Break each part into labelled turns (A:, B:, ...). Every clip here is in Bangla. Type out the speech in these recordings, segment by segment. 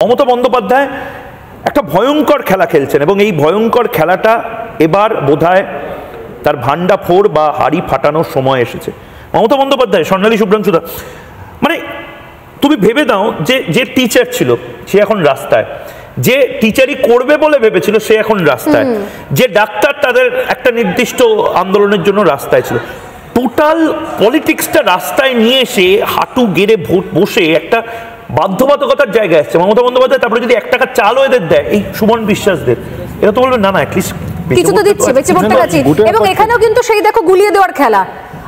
A: মমতা বন্দ্যোপাধ্যায় একটা ভয়ঙ্কর খেলা খেলছেন এবং এই ভয়ঙ্কর খেলাটা এবার বোধহয় তার ভান্ডা ফোর বা হাড়ি ফাটানোর সময় এসেছে। মমতা বন্দ্যোপাধ্যায়, স্বর্ণালী শুভ্রাংশুদা, মানে তুমি ভেবে দাও যে টিচার ছিল সে এখন রাস্তায়, যে টিচারই করবে বলে ভেবেছিল সে এখন রাস্তায়, যে ডাক্তার তাদের একটা নির্দিষ্ট আন্দোলনের জন্য রাস্তায় ছিল, টোটাল পলিটিক্সটা রাস্তায় নিয়ে এসে হাঁটু গেড়ে বসে একটা বাধ্যবাধকতার জায়গায় আসছে মমতা বন্দ্যোপাধ্যায়। তারপরে যদি 1 টাকা চালও এদের দেয়, এই সুমন বিশ্বাসদের, এরা তো বলবে না না অ্যাটলিস্ট
B: কিছু তো দিচ্ছে, বেঁচে পড়তে গেছি। এবং এখানেও কিন্তু সেই দেখো গুলিয়ে দেওয়ার খেলা,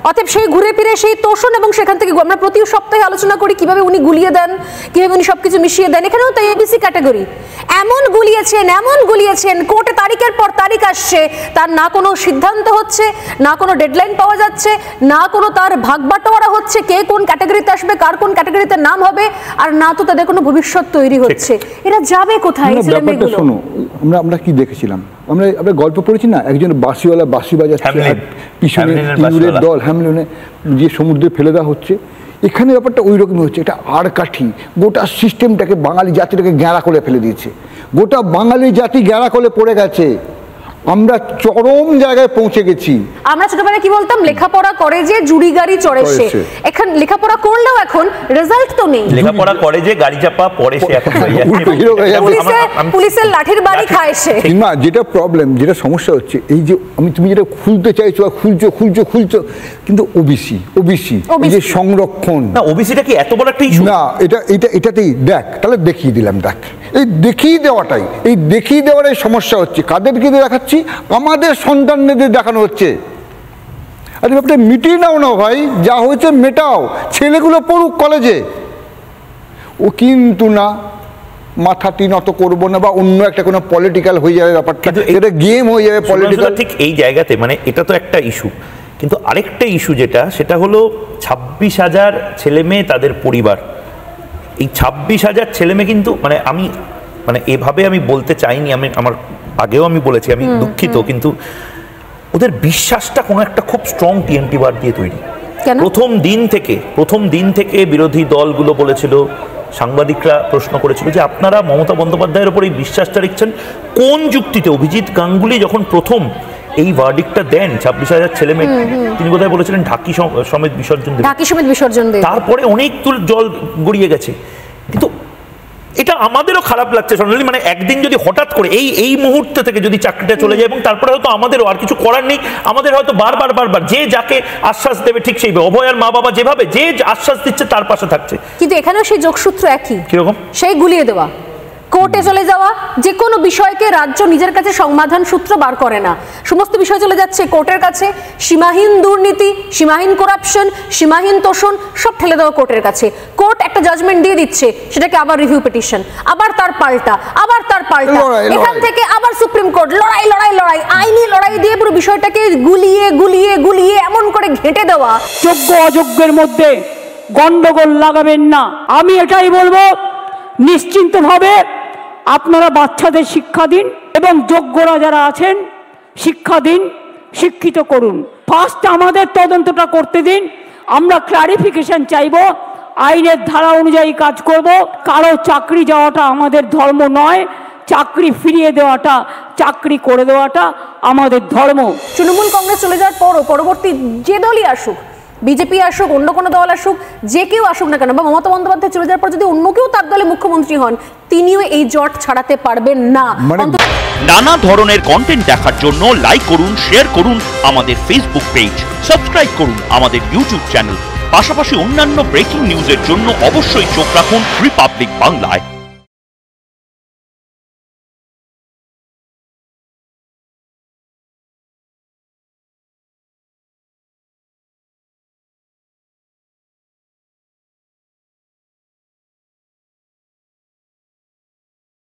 B: অতএব সেই ঘুরে ফিরে সেই তোষণ এবং সেখান থেকে আমরা প্রতি সপ্তাহে আলোচনা করি কিভাবে উনি গুলিয়ে দেন, কিভাবে উনি সবকিছু মিশিয়ে দেন। এখানেও তো এবিসি ক্যাটাগরি, এমন গুলিয়েছেন কোর্টে তারিখের পর তারিখ আসছে, তার না কোনো সিদ্ধান্ত হচ্ছে, না কোনো ডেডলাইন পাওয়া যাচ্ছে, না কোনো তার ভাগ বাটোয়ারা হচ্ছে, কে কোন ক্যাটাগরিতে আসবে, কার কোন ক্যাটাগরিতে নাম হবে, আর না তো তাদের কোনো ভবিষ্যৎ তৈরি হচ্ছে। এরা যাবে কোথায়?
C: শোনো, আমরা কি দেখেছিলাম, আমরা গল্প পড়েছি না, একজন বাঁশিওয়ালা বাঁশি বাজাচ্ছে, পিছনে ইঁদুরের দল হ্যামলিনে যে সমুদ্রে ফেলে দেওয়া হচ্ছে। এখানে ব্যাপারটা ওই রকমই হচ্ছে, এটা আড়কাঠি গোটা সিস্টেমটাকে, বাঙালি জাতিটাকে গ্যাঁড়া করে ফেলে দিয়েছে। গোটা বাঙালি জাতি গ্যাঁড়া করে পড়ে গেছে, আমরা চরম জায়গায় পৌঁছে গেছি।
B: আমরা ছোটবেলায় কি বলতাম, লেখাপড়া করে যে জুড়ি গাড়ি চড়ে সে। এখন লেখাপড়া করলেও এখন রেজাল্ট তো নেই।
A: লেখাপড়া করে যে গাড়ি চাপা পড়ে সে, এখন
B: পুলিশের লাঠির বাড়ি খায় সে।
C: না, যেটা প্রবলেম, যেটা সমস্যা হচ্ছে, এই যে তুমি যেটা খুলতে চাইছো আর খুলছো, কিন্তু ওবিসি এই যে সংরক্ষণ,
A: না ওবিসিটা কি এত বড় একটা ইস্যু?
C: না, এটাতেই দেখ, তাহলে দেখিয়ে দিলাম, দেখ এই দেখিয়ে দেওয়াটাই সমস্যা হচ্ছে। কাদেরকে দেখাচ্ছি? আমাদের সন্তানদের দেখানো হচ্ছে। আরে ব্যাপারটা মিটিয়ে নাও না ভাই, যা হয়েছে মেটাও, ছেলেগুলো পড়ুক কলেজে। ও কিন্তু না, মাথাটি নত করবো না, বা অন্য একটা কোনো পলিটিক্যাল হয়ে যাবে ব্যাপারটা, এটা গেম হয়ে যাবে পলিটিক্যাল।
A: ঠিক এই জায়গাতে মানে এটা তো একটা ইস্যু, কিন্তু আরেকটা ইস্যু সেটা হলো 26,000 ছেলে মেয়ে, তাদের পরিবার। এই 26,000 ছেলে মেয়ে কিন্তু মানে এভাবে আমি বলতে চাইনি, আমার আগেও আমি বলেছি, আমি দুঃখিত, কিন্তু ওদের বিশ্বাসটা কোনো একটা খুব স্ট্রং টিএমটি বার দিয়ে তৈরি। প্রথম দিন থেকে বিরোধী দলগুলো বলেছিল, সাংবাদিকরা প্রশ্ন করেছিল যে আপনারা মমতা বন্দ্যোপাধ্যায়ের উপর এই বিশ্বাসটা রেখেছেন কোন যুক্তিতে? অভিজিৎ গাঙ্গুলি যখন প্রথম এই ভার্ডিক্টটা দেন 26,000 ছেলে মেয়ে, তিনি বোধহয় বলেছিলেন ঢাকি সমেত বিসর্জন দেন। তারপরে অনেক জল গড়িয়ে গেছে, কিন্তু এটা আমাদেরও খারাপ লাগছে সোনালি, মানে একদিন যদি হঠাৎ করে এই মুহূর্তে থেকে যদি চাকরিটা চলে যায়, এবং তারপরে হয়তো আমাদেরও আর কিছু করার নেই, আমাদের হয়তো বারবার যে যাকে আশ্বাস দেবে ঠিক সেইভাবে, অভয়ার মা বাবা যেভাবে যে আশ্বাস দিচ্ছে তার পাশে থাকছে।
B: কিন্তু এখানেও সেই যোগসূত্র একই,
A: কিরকম?
B: সেই গুলিয়ে দেওয়া, কোর্টে চলে যাওয়া, যে কোনো বিষয়কে রাজ্য নিজের কাছে সমাধান সূত্র বার করে না, সমস্ত বিষয় চলে যাচ্ছে কোর্টের কাছে। সীমাহীন দুর্নীতি, সীমাহীন করাপশন, সীমাহীন তোষণ সব ঠেলে দেওয়া কোর্টের কাছে। কোর্ট একটা জাজমেন্ট দিয়ে দিচ্ছে, সেটাকে আবার রিভিউ পিটিশন, আবার তার পাল্টা, এখান থেকে আবার সুপ্রিম কোর্ট, লড়াই, আইনি লড়াই দিয়ে পুরো বিষয়টাকে গুলিয়ে এমন করে ঘেঁটে দেওয়া।
D: যোগ্য অযোগ্যের মধ্যে গন্ডগোল লাগাবেন না, আমি এটাই বলবো। নিশ্চিন্তভাবে আপনারা বাচ্চাদের শিক্ষা দিন, এবং যোগ্যরা যারা আছেন শিক্ষা দিন, শিক্ষিত করুন। ফার্স্ট আমাদের তদন্তটা করতে দিন, আমরা ক্লারিফিকেশন চাইব, আইনের ধারা অনুযায়ী কাজ করব। কারো চাকরি যাওয়াটা আমাদের ধর্ম নয়, চাকরি ফিরিয়ে দেওয়াটা, চাকরি করে দেওয়াটা আমাদের ধর্ম।
B: তৃণমূল কংগ্রেস চলে যাওয়ার পরও পরবর্তী যে দলই আসুক, বিজেপি আসুক, অন্য কোনো দল আসুক, যে কেউ আসুক না কেন, বা মমতা বন্দ্যোপাধ্যায় চলে যাওয়ার পর যদি অন্য কেউ তার দলে মুখ্যমন্ত্রী হন, তিনিও এই জট ছাড়াতে পারবেন না।
E: নানা ধরনের কন্টেন্ট দেখার জন্য লাইক করুন, শেয়ার করুন আমাদের ফেসবুক পেজ, সাবস্ক্রাইব করুন আমাদের ইউটিউব চ্যানেল। পাশাপাশি অন্যান্য ব্রেকিং নিউজের জন্য অবশ্যই চোখ রাখুন রিপাবলিক বাংলায়।